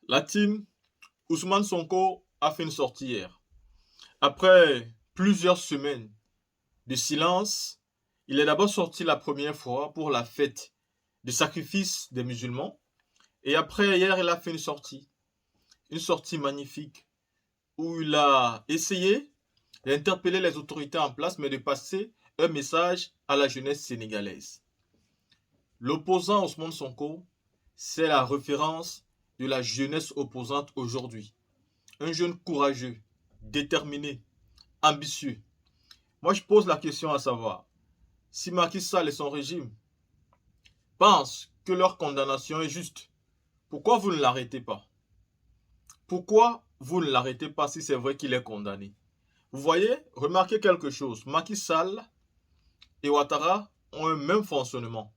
La team Ousmane Sonko a fait une sortie hier. Après plusieurs semaines de silence, il est d'abord sorti la première fois pour la fête du sacrifice des musulmans. Et après, hier, il a fait une sortie magnifique, où il a essayé d'interpeller les autorités en place, mais de passer un message à la jeunesse sénégalaise. L'opposant Ousmane Sonko, c'est la référence de la jeunesse opposante aujourd'hui. Un jeune courageux, déterminé, ambitieux. Moi, je pose la question à savoir, si Macky Sall et son régime pensent que leur condamnation est juste, pourquoi vous ne l'arrêtez pas? Pourquoi vous ne l'arrêtez pas si c'est vrai qu'il est condamné? Vous voyez, remarquez quelque chose, Macky Sall et Ouattara ont un même fonctionnement.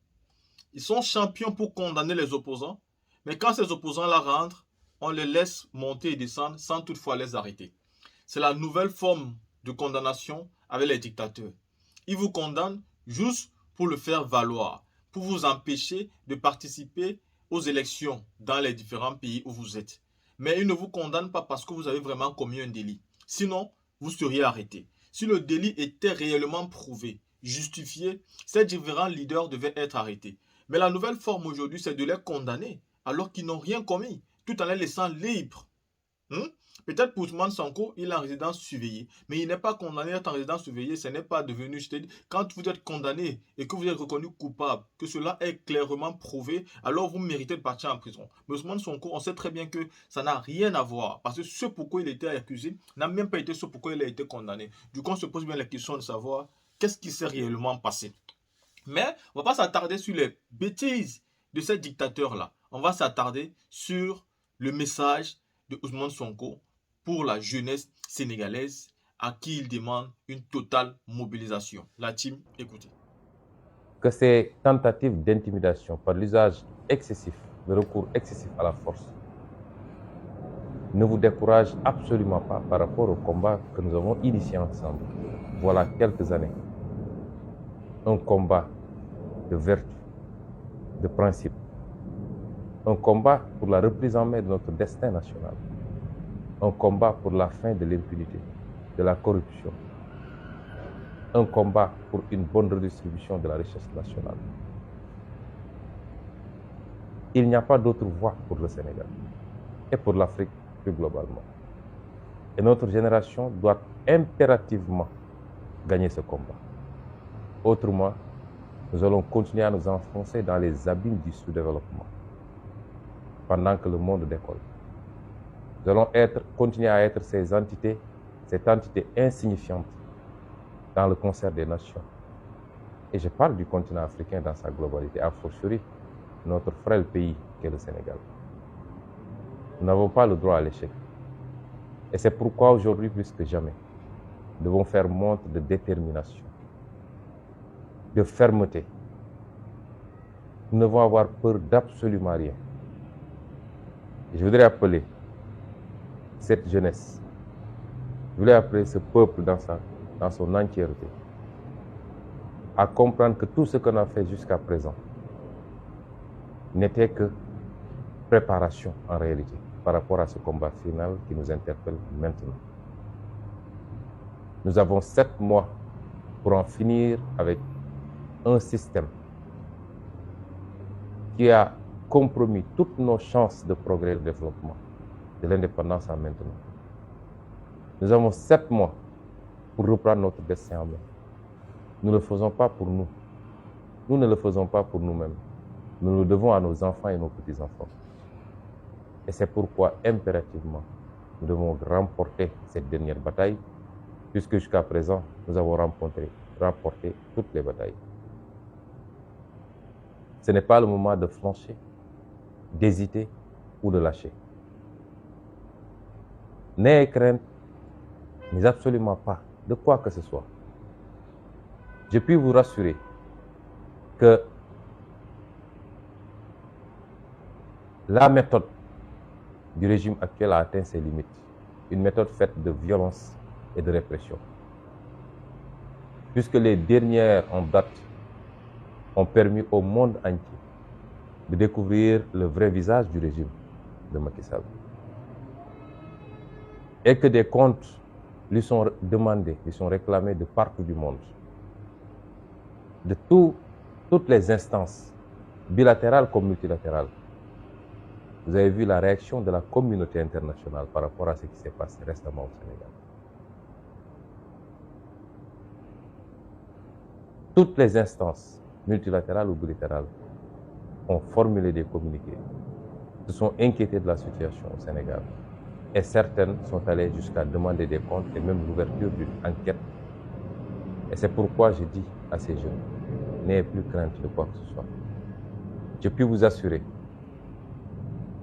Ils sont champions pour condamner les opposants, mais quand ces opposants-là rentrent, on les laisse monter et descendre sans toutefois les arrêter. C'est la nouvelle forme de condamnation avec les dictateurs. Ils vous condamnent juste pour le faire valoir, pour vous empêcher de participer aux élections dans les différents pays où vous êtes. Mais ils ne vous condamnent pas parce que vous avez vraiment commis un délit. Sinon, vous seriez arrêté. Si le délit était réellement prouvé, justifié, ces différents leaders devaient être arrêtés. Mais la nouvelle forme aujourd'hui, c'est de les condamner alors qu'ils n'ont rien commis, tout en les laissant libres. Hmm? Peut-être pour Ousmane Sonko, il est en résidence surveillée, mais il n'est pas condamné à être en résidence surveillée, ce n'est pas devenu, je te dis, quand vous êtes condamné et que vous êtes reconnu coupable, que cela est clairement prouvé, alors vous méritez de partir en prison. Mais Ousmane Sonko, on sait très bien que ça n'a rien à voir, parce que ce pourquoi il était accusé n'a même pas été ce pourquoi il a été condamné. Du coup, on se pose bien la question de savoir qu'est-ce qui s'est réellement passé. Mais on ne va pas s'attarder sur les bêtises de ces dictateurs-là. On va s'attarder sur le message de Ousmane Sonko pour la jeunesse sénégalaise à qui il demande une totale mobilisation. La team, écoutez. Que ces tentatives d'intimidation par l'usage excessif, le recours excessif à la force, ne vous découragent absolument pas par rapport au combat que nous avons initié ensemble, voilà quelques années. Un combat de vertu, de principe, un combat pour la reprise en main de notre destin national, un combat pour la fin de l'impunité, de la corruption, un combat pour une bonne redistribution de la richesse nationale. Il n'y a pas d'autre voie pour le Sénégal et pour l'Afrique plus globalement. Et notre génération doit impérativement gagner ce combat. Autrement, nous allons continuer à nous enfoncer dans les abîmes du sous-développement pendant que le monde décolle. Nous allons continuer à être cette entité insignifiante dans le concert des nations. Et je parle du continent africain dans sa globalité, a fortiori notre frêle pays qu'est le Sénégal. Nous n'avons pas le droit à l'échec. Et c'est pourquoi aujourd'hui, plus que jamais, nous devons faire montre de détermination, de fermeté. Nous devons avoir peur d'absolument rien. Et je voudrais appeler cette jeunesse, je voulais appeler ce peuple dans son entièreté, à comprendre que tout ce qu'on a fait jusqu'à présent n'était que préparation en réalité par rapport à ce combat final qui nous interpelle maintenant. Nous avons 7 mois pour en finir avec un système qui a compromis toutes nos chances de progrès et de développement, de l'indépendance à maintenant. Nous avons 7 mois pour reprendre notre destin en main. Nous ne le faisons pas pour nous. Nous ne le faisons pas pour nous-mêmes. Nous le devons à nos enfants et nos petits-enfants. Et c'est pourquoi, impérativement, nous devons remporter cette dernière bataille, puisque jusqu'à présent, nous avons remporté toutes les batailles. Ce n'est pas le moment de flancher, d'hésiter ou de lâcher. N'ayez crainte, mais absolument pas de quoi que ce soit. Je puis vous rassurer que la méthode du régime actuel a atteint ses limites. Une méthode faite de violence et de répression. Puisque les dernières en date ont permis au monde entier de découvrir le vrai visage du régime, de Macky Sall. Et que des comptes lui sont demandés, lui sont réclamés de partout du monde, de toutes les instances, bilatérales comme multilatérales. Vous avez vu la réaction de la communauté internationale par rapport à ce qui s'est passé récemment au Sénégal. Toutes les instances, multilatérales ou bilatérales, ont formulé des communiqués, se sont inquiétées de la situation au Sénégal. Et certaines sont allées jusqu'à demander des comptes et même l'ouverture d'une enquête. Et c'est pourquoi je dis à ces jeunes, n'ayez plus crainte de quoi que ce soit. Je puis vous assurer,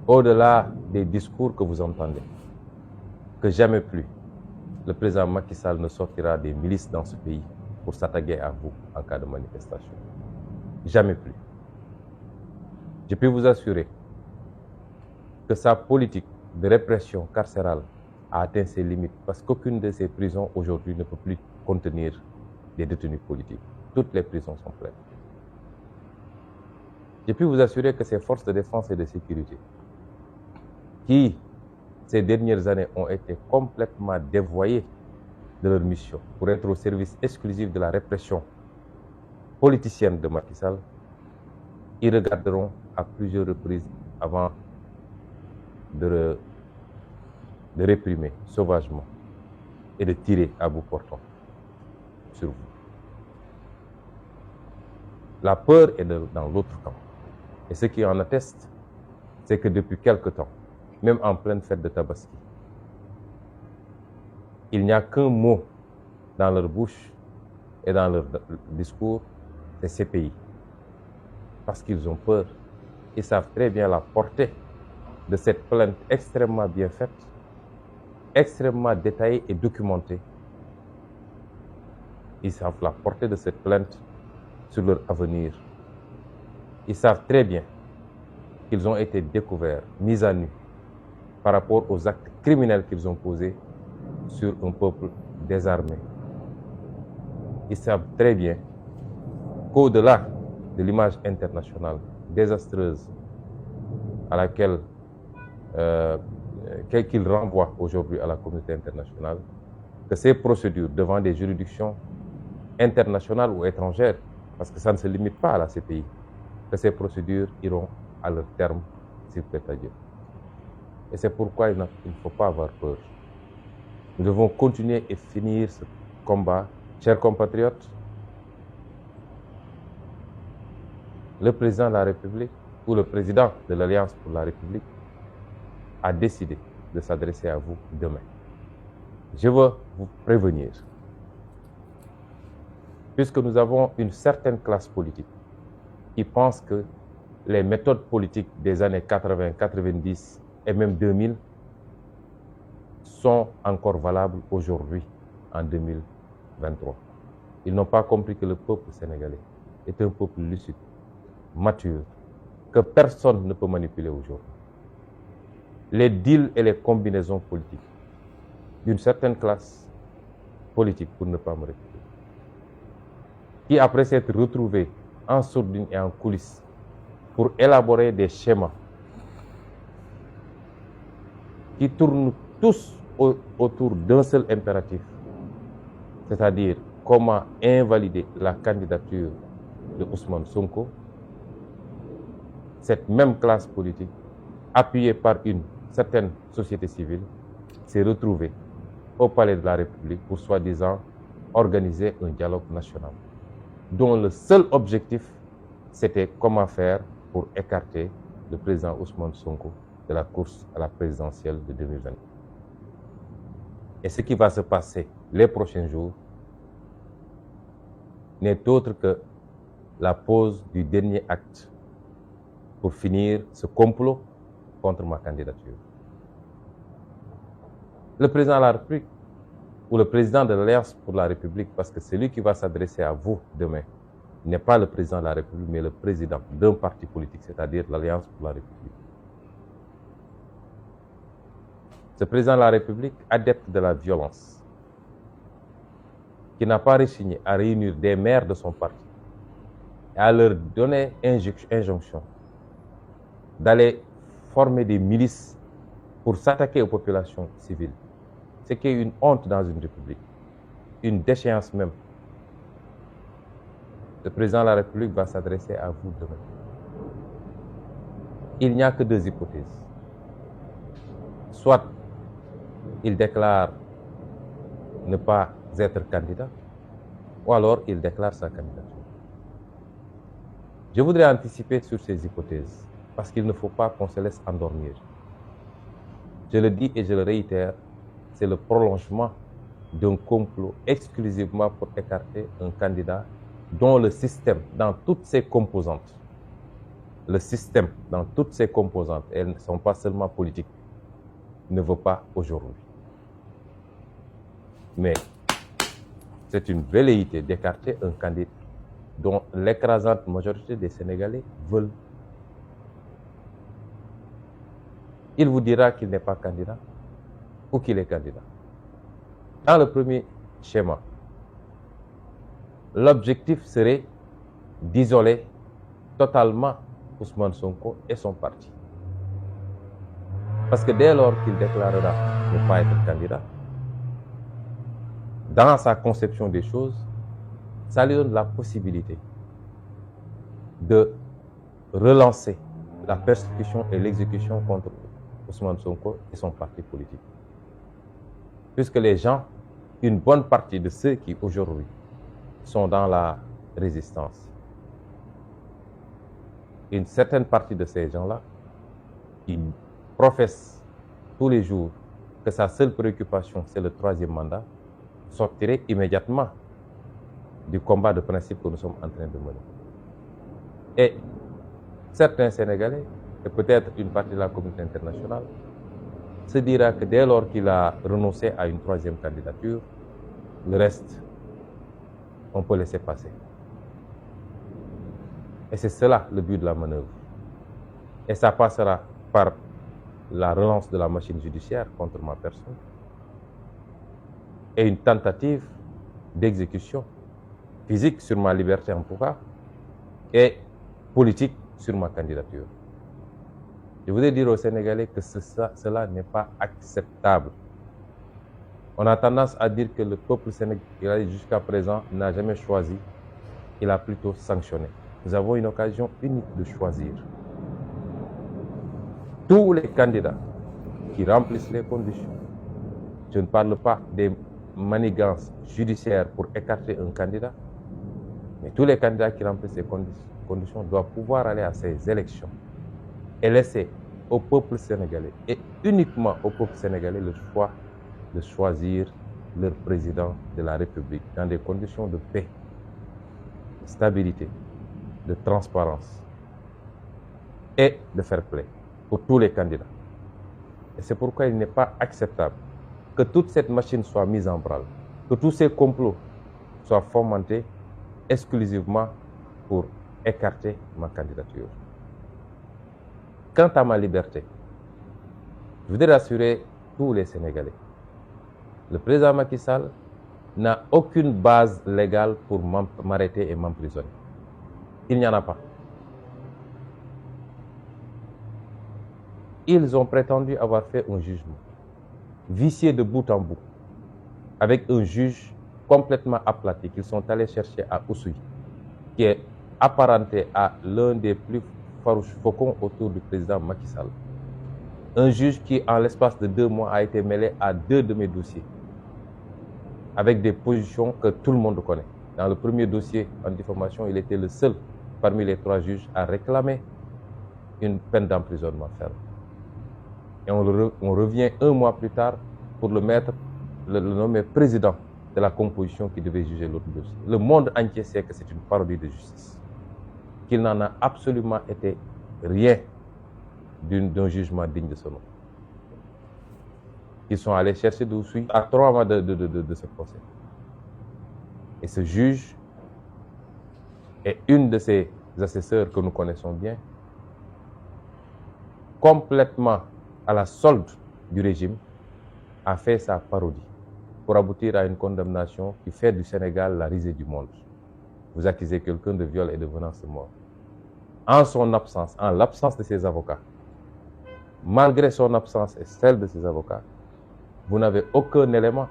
au-delà des discours que vous entendez, que jamais plus le président Macky Sall ne sortira des milices dans ce pays pour s'attaquer à vous en cas de manifestation. Jamais plus. Je peux vous assurer que sa politique de répression carcérale a atteint ses limites parce qu'aucune de ces prisons aujourd'hui ne peut plus contenir des détenus politiques. Toutes les prisons sont pleines. Je peux vous assurer que ces forces de défense et de sécurité, qui ces dernières années ont été complètement dévoyées de leur mission pour être au service exclusif de la répression politicienne de Macky Sall, ils regarderont à plusieurs reprises avant de réprimer sauvagement et de tirer à bout portant sur vous. La peur est dans l'autre camp. Et ce qui en atteste, c'est que depuis quelque temps, même en pleine fête de Tabaski, il n'y a qu'un mot dans leur bouche et dans leur discours, c'est CPI. Parce qu'ils ont peur. Ils savent très bien la portée de cette plainte extrêmement bien faite, extrêmement détaillée et documentée. Ils savent la portée de cette plainte sur leur avenir. Ils savent très bien qu'ils ont été découverts, mis à nu, par rapport aux actes criminels qu'ils ont posés sur un peuple désarmé. Ils savent très bien qu'au-delà de l'image internationale désastreuse à laquelle qu'ils renvoient aujourd'hui à la communauté internationale, que ces procédures devant des juridictions internationales ou étrangères, parce que ça ne se limite pas à la CPI, que ces procédures iront à leur terme, s'il plaît à Dieu. Et c'est pourquoi il ne faut pas avoir peur. Nous devons continuer et finir ce combat. Chers compatriotes, le président de la République ou le président de l'Alliance pour la République a décidé de s'adresser à vous demain. Je veux vous prévenir, puisque nous avons une certaine classe politique qui pense que les méthodes politiques des années 80, 90 et même 2000 sont encore valables aujourd'hui, en 2023. Ils n'ont pas compris que le peuple sénégalais est un peuple lucide, mature, que personne ne peut manipuler aujourd'hui. Les deals et les combinaisons politiques d'une certaine classe politique, pour ne pas me répéter, qui après s'être retrouvés en sourdine et en coulisses pour élaborer des schémas qui tournent tous autour d'un seul impératif, c'est-à-dire comment invalider la candidature de Ousmane Sonko. Cette même classe politique, appuyée par une certaine société civile, s'est retrouvée au Palais de la République pour soi-disant organiser un dialogue national, dont le seul objectif, c'était comment faire pour écarter le président Ousmane Sonko de la course à la présidentielle de 2020. Et ce qui va se passer les prochains jours n'est autre que la pose du dernier acte pour finir ce complot contre ma candidature. Le président de la République ou le président de l'Alliance pour la République, parce que celui qui va s'adresser à vous demain n'est pas le président de la République, mais le président d'un parti politique, c'est-à-dire l'Alliance pour la République. Ce président de la République, adepte de la violence, qui n'a pas rechigné à réunir des maires de son parti et à leur donner injonction d'aller former des milices pour s'attaquer aux populations civiles, ce qui est une honte dans une république, une déchéance même. Le président de la République va s'adresser à vous demain. Il n'y a que deux hypothèses. Soit il déclare ne pas être candidat, ou alors il déclare sa candidature. Je voudrais anticiper sur ces hypothèses, parce qu'il ne faut pas qu'on se laisse endormir. Je le dis et je le réitère, c'est le prolongement d'un complot exclusivement pour écarter un candidat dont le système, dans toutes ses composantes, le système, dans toutes ses composantes, elles ne sont pas seulement politiques, ne veut pas aujourd'hui. Mais c'est une velléité d'écarter un candidat dont l'écrasante majorité des Sénégalais veulent. Il vous dira qu'il n'est pas candidat ou qu'il est candidat. Dans le premier schéma, l'objectif serait d'isoler totalement Ousmane Sonko et son parti. Parce que dès lors qu'il déclarera ne pas être candidat, dans sa conception des choses, ça lui donne la possibilité de relancer la persécution et l'exécution contre Ousmane Sonko et son parti politique. Puisque les gens, une bonne partie de ceux qui aujourd'hui sont dans la résistance, une certaine partie de ces gens-là, ils professent tous les jours que sa seule préoccupation, c'est le troisième mandat, sortirait immédiatement du combat de principe que nous sommes en train de mener. Et certains Sénégalais, et peut-être une partie de la communauté internationale, se dira que dès lors qu'il a renoncé à une troisième candidature, le reste, on peut laisser passer. Et c'est cela le but de la manœuvre. Et ça passera par la relance de la machine judiciaire contre ma personne et une tentative d'exécution physique sur ma liberté en tout cas et politique sur ma candidature. Je voudrais dire aux Sénégalais que cela n'est pas acceptable. On a tendance à dire que le peuple sénégalais jusqu'à présent n'a jamais choisi, il a plutôt sanctionné. Nous avons une occasion unique de choisir. Tous les candidats qui remplissent les conditions, je ne parle pas des manigances judiciaires pour écarter un candidat, mais tous les candidats qui remplissent ces conditions doivent pouvoir aller à ces élections et laisser au peuple sénégalais, et uniquement au peuple sénégalais, le choix de choisir leur président de la République dans des conditions de paix, de stabilité, de transparence et de fair play pour tous les candidats. Et c'est pourquoi il n'est pas acceptable que toute cette machine soit mise en branle, que tous ces complots soient fomentés exclusivement pour écarter ma candidature. Quant à ma liberté, je voudrais rassurer tous les Sénégalais. Le président Macky Sall n'a aucune base légale pour m'arrêter et m'emprisonner. Il n'y en a pas. Ils ont prétendu avoir fait un jugement vicié de bout en bout, avec un juge complètement aplati qu'ils sont allés chercher à Oussouye, qui est apparenté à l'un des plus farouches faucons autour du président Macky Sall. Un juge qui, en l'espace de 2 mois, a été mêlé à 2 de mes dossiers, avec des positions que tout le monde connaît. Dans le premier dossier en diffamation, il était le seul parmi les 3 juges à réclamer une peine d'emprisonnement ferme. Et on revient 1 mois plus tard pour le nommer président de la composition qui devait juger l'autre dossier. Le monde entier sait que c'est une parodie de justice, qu'il n'en a absolument été rien d'un jugement digne de ce nom. Ils sont allés chercher d'Oussouye à 3 mois de ce procès. Et ce juge et une de ses assesseurs que nous connaissons bien, complètement à la solde du régime, a fait sa parodie pour aboutir à une condamnation qui fait du Sénégal la risée du monde. Vous accusez quelqu'un de viol et de menace de mort. En son absence, en l'absence de ses avocats, malgré son absence et celle de ses avocats, vous n'avez aucun élément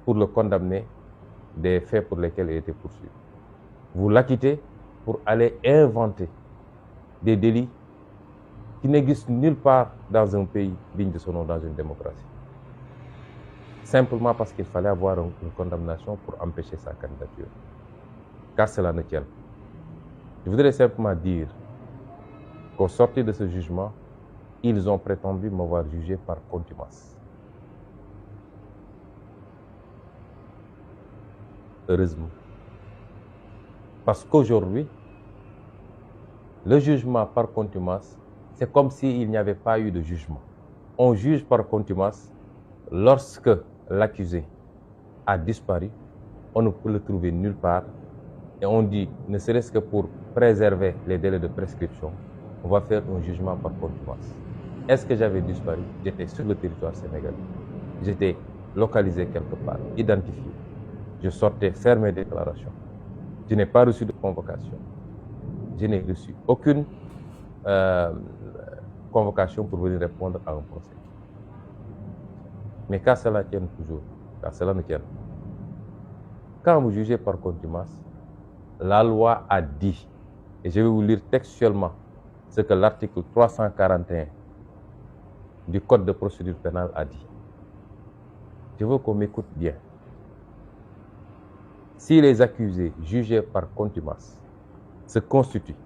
pour le condamner des faits pour lesquels il était poursuivi. Vous l'acquittez pour aller inventer des délits qui n'existent nulle part dans un pays digne de son nom, dans une démocratie. Simplement parce qu'il fallait avoir une condamnation pour empêcher sa candidature. Qu'à cela ne tienne. Je voudrais simplement dire qu'au sortir de ce jugement, ils ont prétendu m'avoir jugé par contumace. Heureusement. Parce qu'aujourd'hui, le jugement par contumace, c'est comme s'il n'y avait pas eu de jugement. On juge par contumace lorsque l'accusé a disparu, on ne peut le trouver nulle part, et on dit, ne serait-ce que pour préserver les délais de prescription, on va faire un jugement par contumace. Est-ce que j'avais disparu? J'étais sur le territoire sénégalais. J'étais localisé quelque part, identifié. Je sortais faire mes déclarations. Je n'ai pas reçu de convocation. Je n'ai reçu aucune convocation pour venir répondre à un procès. Mais qu'à cela tienne toujours, qu'à cela ne tienne. Quand vous jugez par contumace, la loi a dit, et je vais vous lire textuellement ce que l'article 341 du Code de procédure pénale a dit. Je veux qu'on m'écoute bien. Si les accusés jugés par contumace se constituent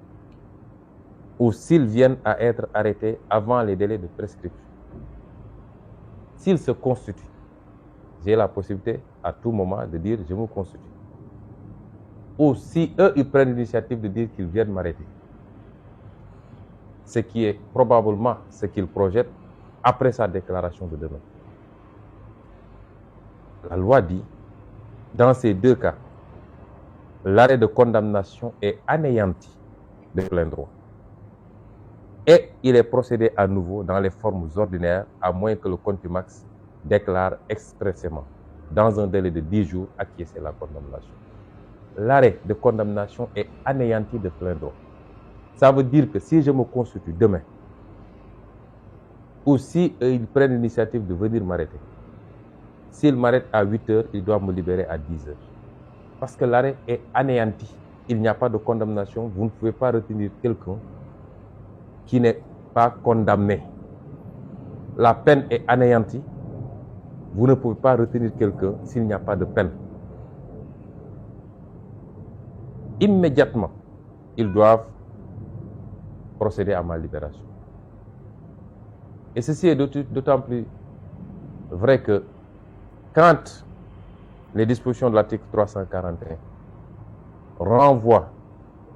ou s'ils viennent à être arrêtés avant les délais de prescription, s'ils se constituent, j'ai la possibilité à tout moment de dire je me constitue. Ou si eux, ils prennent l'initiative de dire qu'ils viennent m'arrêter, ce qui est probablement ce qu'ils projettent après sa déclaration de demain. La loi dit, dans ces deux cas, l'arrêt de condamnation est anéanti de plein droit. Et il est procédé à nouveau dans les formes ordinaires, à moins que le contumax déclare expressément, dans un délai de 10 jours, acquiescer la condamnation. L'arrêt de condamnation est anéanti de plein droit. Ça veut dire que si je me constitue demain, ou si ils prennent l'initiative de venir m'arrêter, s'ils m'arrêtent à 8 heures, ils doivent me libérer à 10 heures. Parce que l'arrêt est anéanti. Il n'y a pas de condamnation. Vous ne pouvez pas retenir quelqu'un qui n'est pas condamné. La peine est anéantie. Vous ne pouvez pas retenir quelqu'un s'il n'y a pas de peine. Immédiatement, ils doivent procéder à ma libération. Et ceci est d'autant plus vrai que quand les dispositions de l'article 341 renvoient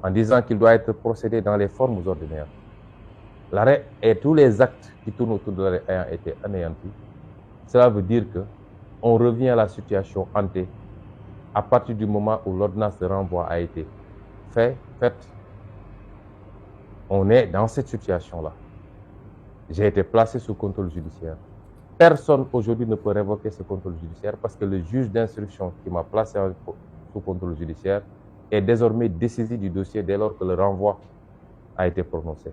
en disant qu'il doit être procédé dans les formes ordinaires, l'arrêt et tous les actes qui tournent autour de l'arrêt ayant été anéantis, cela veut dire qu'on revient à la situation ante à partir du moment où l'ordonnance de renvoi a été faite. On est dans cette situation-là. J'ai été placé sous contrôle judiciaire. Personne aujourd'hui ne peut révoquer ce contrôle judiciaire parce que le juge d'instruction qui m'a placé sous contrôle judiciaire est désormais dessaisi du dossier dès lors que le renvoi a été prononcé.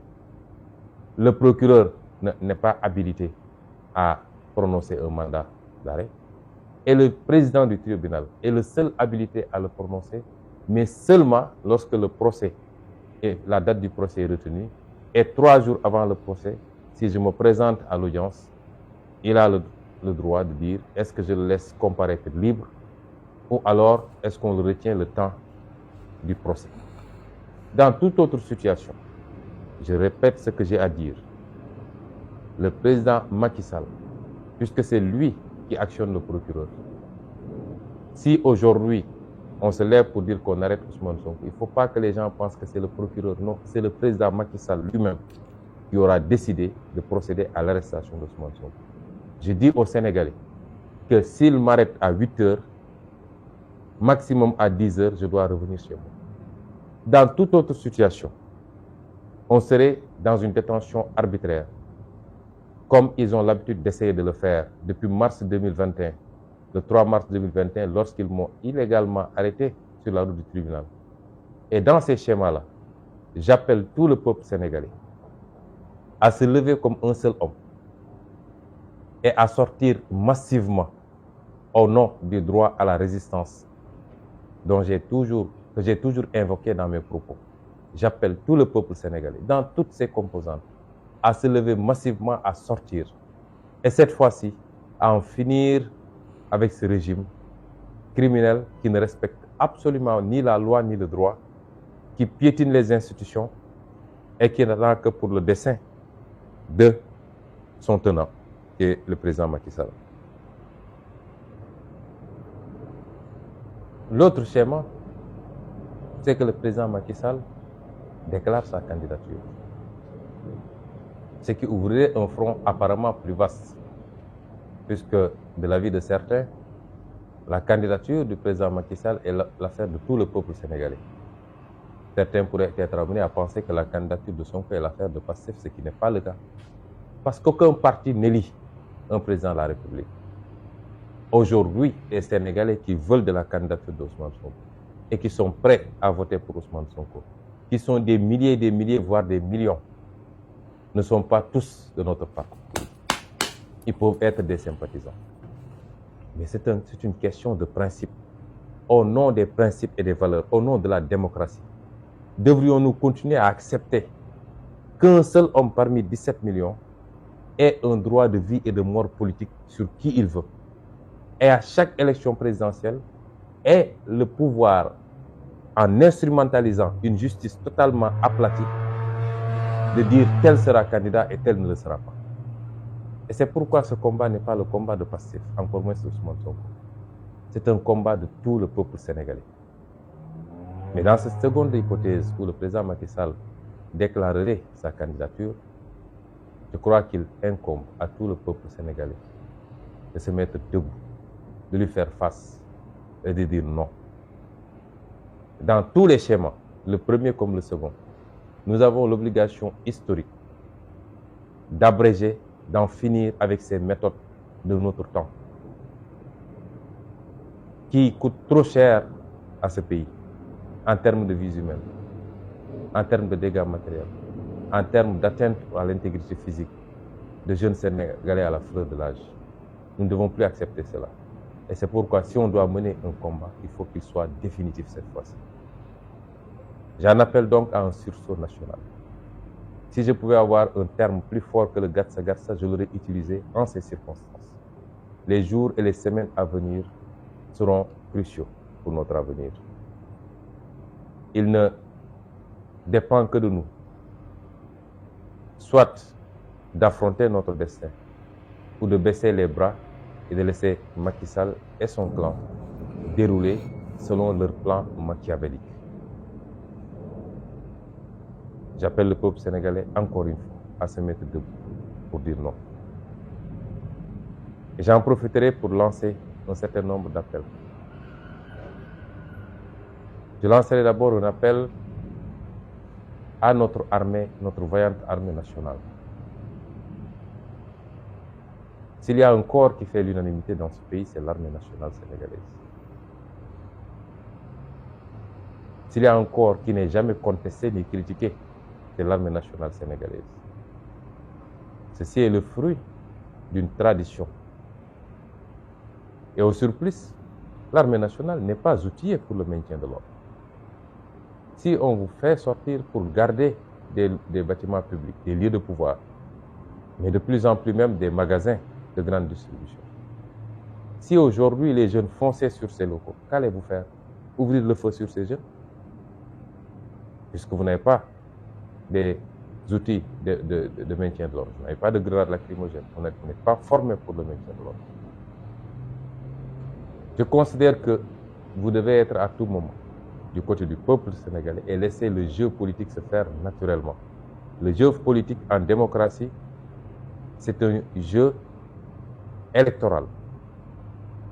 Le procureur n'est pas habilité à prononcer un mandat d'arrêt et le président du tribunal est le seul habilité à le prononcer, mais seulement lorsque le procès et la date du procès est retenue et 3 jours avant le procès, si je me présente à l'audience, il a le droit de dire est-ce que je le laisse comparaître libre ou alors est-ce qu'on le retient le temps du procès. Dans toute autre situation, je répète ce que j'ai à dire. Le président Macky Sall, puisque c'est lui qui actionne le procureur, si aujourd'hui on se lève pour dire qu'on arrête Ousmane Sonko, il ne faut pas que les gens pensent que c'est le procureur. Non, c'est le président Macky Sall lui-même qui aura décidé de procéder à l'arrestation d'Ousmane Sonko. Je dis aux Sénégalais que s'il m'arrête à 8 heures, maximum à 10 heures, je dois revenir chez moi. Dans toute autre situation, on serait dans une détention arbitraire, comme ils ont l'habitude d'essayer de le faire depuis mars 2021, le 3 mars 2021, lorsqu'ils m'ont illégalement arrêté sur la route du tribunal. Et dans ces schémas-là, j'appelle tout le peuple sénégalais à se lever comme un seul homme et à sortir massivement au nom du droit à la résistance que j'ai toujours invoqué dans mes propos. J'appelle tout le peuple sénégalais, dans toutes ses composantes, à se lever massivement, à sortir. Et cette fois-ci, à en finir avec ce régime criminel qui ne respecte absolument ni la loi ni le droit, qui piétine les institutions et qui n'attend que pour le dessein de son tenant, qui est le président Macky Sall. L'autre schéma, c'est que le président Macky Sall déclare sa candidature. Ce qui ouvrirait un front apparemment plus vaste, puisque de l'avis de certains, la candidature du président Macky Sall est l'affaire de tout le peuple sénégalais. Certains pourraient être amenés à penser que la candidature de Sonko est l'affaire de Pastef, ce qui n'est pas le cas. Parce qu'aucun parti n'élit un président de la République. Aujourd'hui, les Sénégalais qui veulent de la candidature d'Ousmane Sonko et qui sont prêts à voter pour Ousmane Sonko, qui sont des milliers, voire des millions, ne sont pas tous de notre parti. Ils peuvent être des sympathisants. Mais c'est une question de principe. Au nom des principes et des valeurs, au nom de la démocratie, devrions-nous continuer à accepter qu'un seul homme parmi 17 millions ait un droit de vie et de mort politique sur qui il veut, et à chaque élection présidentielle ait le pouvoir, en instrumentalisant une justice totalement aplatie, de dire tel sera candidat et tel ne le sera pas. Et c'est pourquoi ce combat n'est pas le combat de Pastef, encore moins de Ousmane Sonko. C'est un combat de tout le peuple sénégalais. Mais dans cette seconde hypothèse où le président Macky Sall déclarerait sa candidature, je crois qu'il incombe à tout le peuple sénégalais de se mettre debout, de lui faire face et de dire non. Dans tous les schémas, le premier comme le second, nous avons l'obligation historique d'abréger, d'en finir avec ces méthodes de notre temps qui coûtent trop cher à ce pays en termes de vies humaines, en termes de dégâts matériels, en termes d'atteinte à l'intégrité physique de jeunes Sénégalais à la fleur de l'âge. Nous ne devons plus accepter cela. Et c'est pourquoi, si on doit mener un combat, il faut qu'il soit définitif cette fois-ci. J'en appelle donc à un sursaut national. Si je pouvais avoir un terme plus fort que le Gatsa Gatsa, je l'aurais utilisé en ces circonstances. Les jours et les semaines à venir seront cruciaux pour notre avenir. Il ne dépend que de nous, soit d'affronter notre destin, ou de baisser les bras et de laisser Macky Sall et son clan dérouler selon leur plan machiavélique. J'appelle le peuple sénégalais encore une fois à se mettre debout pour dire non. Et j'en profiterai pour lancer un certain nombre d'appels. Je lancerai d'abord un appel à notre armée, notre vaillante armée nationale. S'il y a un corps qui fait l'unanimité dans ce pays, c'est l'armée nationale sénégalaise. S'il y a un corps qui n'est jamais contesté ni critiqué, c'est l'armée nationale sénégalaise. Ceci est le fruit d'une tradition. Et au surplus, l'armée nationale n'est pas outillée pour le maintien de l'ordre. Si on vous fait sortir pour garder des bâtiments publics, des lieux de pouvoir, mais de plus en plus même des magasins de grande distribution, si aujourd'hui les jeunes fonçaient sur ces locaux, qu'allez-vous faire? Ouvrir le feu sur ces jeunes? Puisque vous n'avez pas des outils de maintien de l'ordre, vous n'avez pas de grenades lacrymogènes, vous n'êtes pas formé pour le maintien de l'ordre. Je considère que vous devez être à tout moment du côté du peuple sénégalais et laisser le jeu politique se faire naturellement. Le jeu politique en démocratie, c'est un jeu électoral.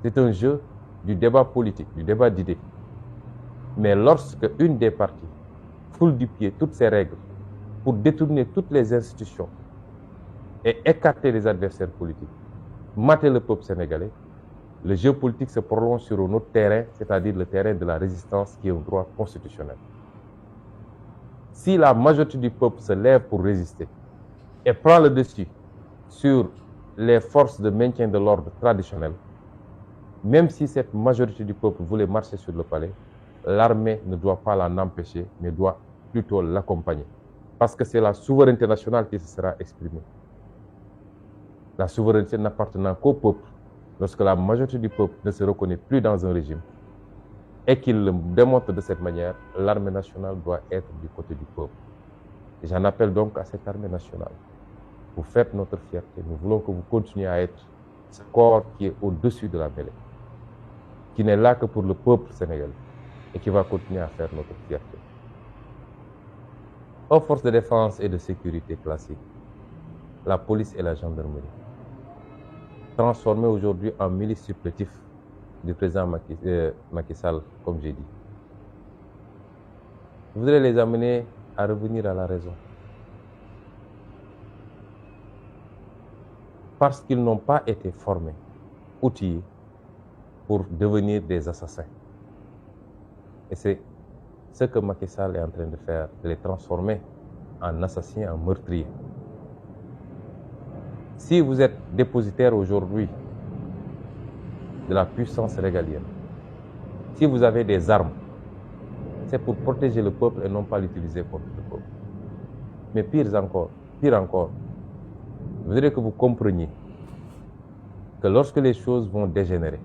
C'est un jeu du débat politique, du débat d'idées. Mais lorsque une des parties foule du pied toutes ces règles pour détourner toutes les institutions et écarter les adversaires politiques, mater le peuple sénégalais, le jeu politique se prolonge sur un autre terrain, c'est-à-dire le terrain de la résistance qui est un droit constitutionnel. Si la majorité du peuple se lève pour résister et prend le dessus sur les forces de maintien de l'ordre traditionnelles, même si cette majorité du peuple voulait marcher sur le palais, l'armée ne doit pas l'en empêcher, mais doit plutôt l'accompagner. Parce que c'est la souveraineté nationale qui se sera exprimée. La souveraineté n'appartenant qu'au peuple, lorsque la majorité du peuple ne se reconnaît plus dans un régime, et qu'il le démontre de cette manière, l'armée nationale doit être du côté du peuple. Et j'en appelle donc à cette armée nationale. Vous faites notre fierté. Nous voulons que vous continuiez à être ce corps qui est au-dessus de la mêlée, qui n'est là que pour le peuple sénégalais et qui va continuer à faire notre fierté. Aux forces de défense et de sécurité classiques, la police et la gendarmerie, transformées aujourd'hui en milice supplétif du président Macky Sall, comme j'ai dit. Je voudrais les amener à revenir à la raison. Parce qu'ils n'ont pas été formés, outillés pour devenir des assassins. Et c'est ce que Macky Sall est en train de faire, de les transformer en assassins, en meurtriers. Si vous êtes dépositaire aujourd'hui de la puissance régalienne, si vous avez des armes, c'est pour protéger le peuple et non pas l'utiliser contre le peuple. Mais pire encore, je voudrais que vous compreniez que lorsque les choses vont dégénérer,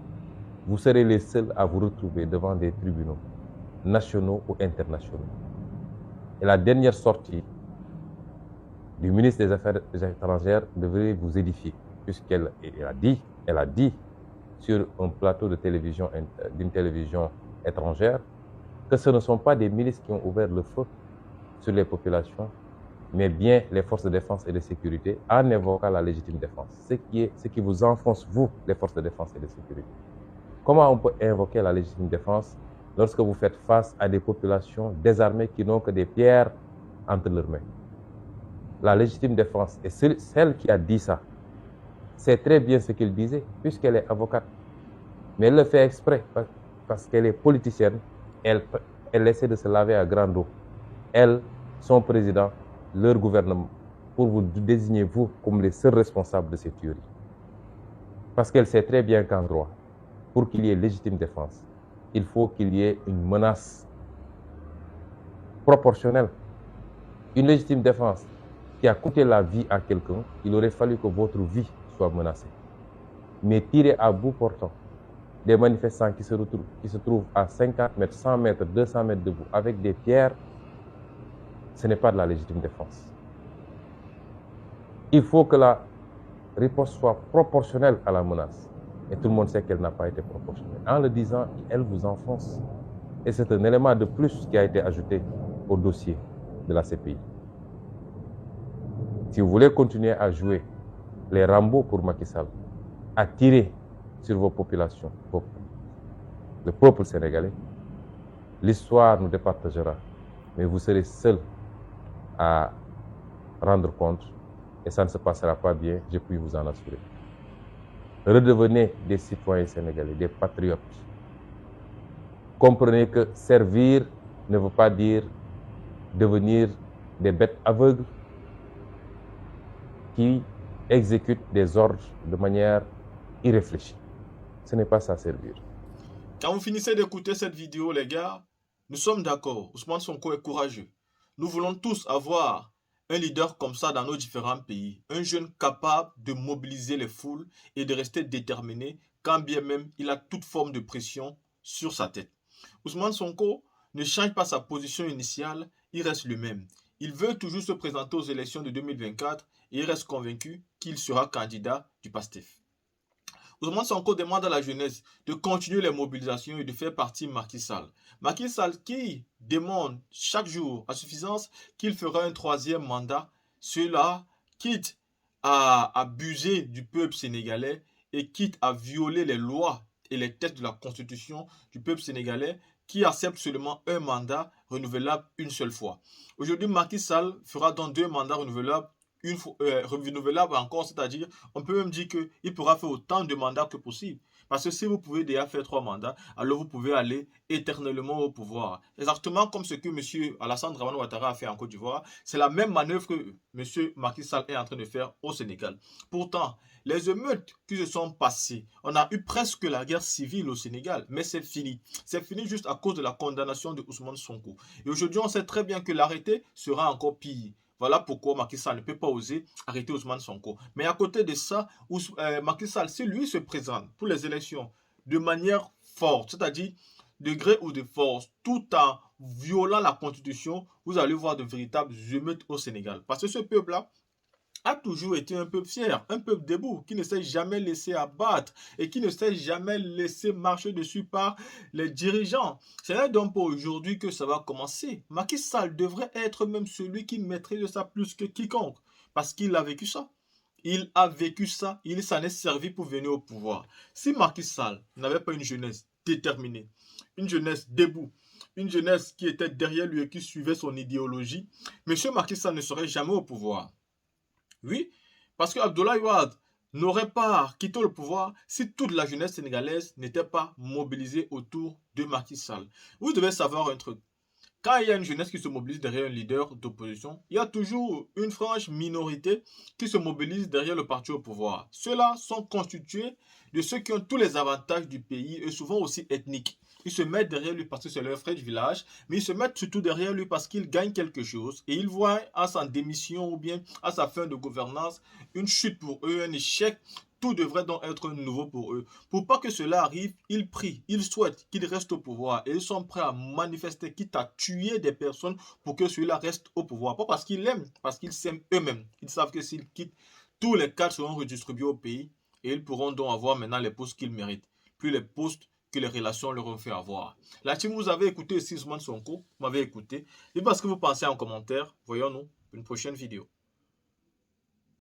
vous serez les seuls à vous retrouver devant des tribunaux nationaux ou internationaux. Et la dernière sortie du ministre des Affaires étrangères devrait vous édifier, puisqu'elle a dit sur un plateau de télévision, d'une télévision étrangère, que ce ne sont pas des milices qui ont ouvert le feu sur les populations, mais bien les forces de défense et de sécurité, en évoquant la légitime défense. Ce qui vous enfonce, vous, les forces de défense et de sécurité. Comment on peut invoquer la légitime défense lorsque vous faites face à des populations désarmées qui n'ont que des pierres entre leurs mains? La légitime défense, et celle qui a dit ça, sait très bien ce qu'il disait, puisqu'elle est avocate. Mais elle le fait exprès, parce qu'elle est politicienne, elle essaie de se laver à grande eau. Elle, son président, leur gouvernement, pour vous désigner, vous, comme les seuls responsables de ces tueries. Parce qu'elle sait très bien qu'en droit, pour qu'il y ait légitime défense, il faut qu'il y ait une menace proportionnelle. Une légitime défense qui a coûté la vie à quelqu'un, il aurait fallu que votre vie soit menacée. Mais tirer à bout portant des manifestants qui se trouvent à 50 mètres, 100 mètres, 200 mètres de vous, avec des pierres, ce n'est pas de la légitime défense. Il faut que la riposte soit proportionnelle à la menace. Et tout le monde sait qu'elle n'a pas été proportionnelle. En le disant, elle vous enfonce. Et c'est un élément de plus qui a été ajouté au dossier de la CPI. Si vous voulez continuer à jouer les Rambo pour Macky Sall, à tirer sur vos populations, le peuple sénégalais, l'histoire nous départagera. Mais vous serez seuls à rendre compte et ça ne se passera pas bien, je puis vous en assurer. Redevenez des citoyens sénégalais, des patriotes. Comprenez que servir ne veut pas dire devenir des bêtes aveugles qui exécutent des ordres de manière irréfléchie. Ce n'est pas ça servir. Quand vous finissez d'écouter cette vidéo, les gars, nous sommes d'accord. Ousmane Sonko est courageux. Nous voulons tous avoir un leader comme ça dans nos différents pays. Un jeune capable de mobiliser les foules et de rester déterminé quand bien même il a toute forme de pression sur sa tête. Ousmane Sonko ne change pas sa position initiale, il reste le même. Il veut toujours se présenter aux élections de 2024 et il reste convaincu qu'il sera candidat du PASTEF. Ousmane Sonko demande à la jeunesse de continuer les mobilisations et de faire partie Macky Sall. Macky Sall qui demande chaque jour à suffisance qu'il fera un troisième mandat, cela quitte à abuser du peuple sénégalais et quitte à violer les lois et les textes de la constitution du peuple sénégalais qui accepte seulement un mandat renouvelable une seule fois. Aujourd'hui, Macky Sall fera donc 2 mandats renouvelables renouvelable encore, c'est-à-dire, on peut même dire qu'il pourra faire autant de mandats que possible. Parce que si vous pouvez déjà faire 3 mandats, alors vous pouvez aller éternellement au pouvoir. Exactement comme ce que M. Alassane Dramane Ouattara a fait en Côte d'Ivoire, c'est la même manœuvre que M. Macky Sall est en train de faire au Sénégal. Pourtant, les émeutes qui se sont passées, on a eu presque la guerre civile au Sénégal, mais c'est fini. C'est fini juste à cause de la condamnation de Ousmane Sonko. Et aujourd'hui, on sait très bien que l'arrêté sera encore pire. Voilà pourquoi Macky Sall ne peut pas oser arrêter Ousmane Sonko. Mais à côté de ça, Macky Sall, si lui se présente pour les élections de manière forte, c'est-à-dire de gré ou de force, tout en violant la constitution, vous allez voir de véritables émeutes au Sénégal. Parce que ce peuple-là a toujours été un peuple fier, un peuple debout, qui ne s'est jamais laissé abattre et qui ne s'est jamais laissé marcher dessus par les dirigeants. C'est donc pour aujourd'hui que ça va commencer. Macky Sall devrait être même celui qui maîtrise ça plus que quiconque, parce qu'il a vécu ça. Il a vécu ça, il s'en est servi pour venir au pouvoir. Si Macky Sall n'avait pas une jeunesse déterminée, une jeunesse debout, une jeunesse qui était derrière lui et qui suivait son idéologie, M. Macky Sall ne serait jamais au pouvoir. Oui, parce que Abdoulaye Wade n'aurait pas quitté le pouvoir si toute la jeunesse sénégalaise n'était pas mobilisée autour de Macky Sall. Vous devez savoir un truc. Quand il y a une jeunesse qui se mobilise derrière un leader d'opposition, il y a toujours une franche minorité qui se mobilise derrière le parti au pouvoir. Ceux-là sont constitués de ceux qui ont tous les avantages du pays et souvent aussi ethniques. Ils se mettent derrière lui parce que c'est leur frère du village, mais ils se mettent surtout derrière lui parce qu'il gagne quelque chose et ils voient à sa démission ou bien à sa fin de gouvernance une chute pour eux, un échec. Tout devrait donc être nouveau pour eux. Pour pas que cela arrive, ils prient, ils souhaitent qu'il reste au pouvoir et ils sont prêts à manifester, quitte à tuer des personnes pour que celui-là reste au pouvoir. Pas parce qu'ils l'aiment, parce qu'ils s'aiment eux-mêmes. Ils savent que s'ils quittent, tous les cadres seront redistribués au pays et ils pourront donc avoir maintenant les postes qu'ils méritent. Plus les postes que les relations leur ont fait avoir. La team, vous avez écouté Ousmane Sonko, vous m'avez écouté. Dites-moi ce que vous pensez en commentaire. Voyons-nous pour une prochaine vidéo.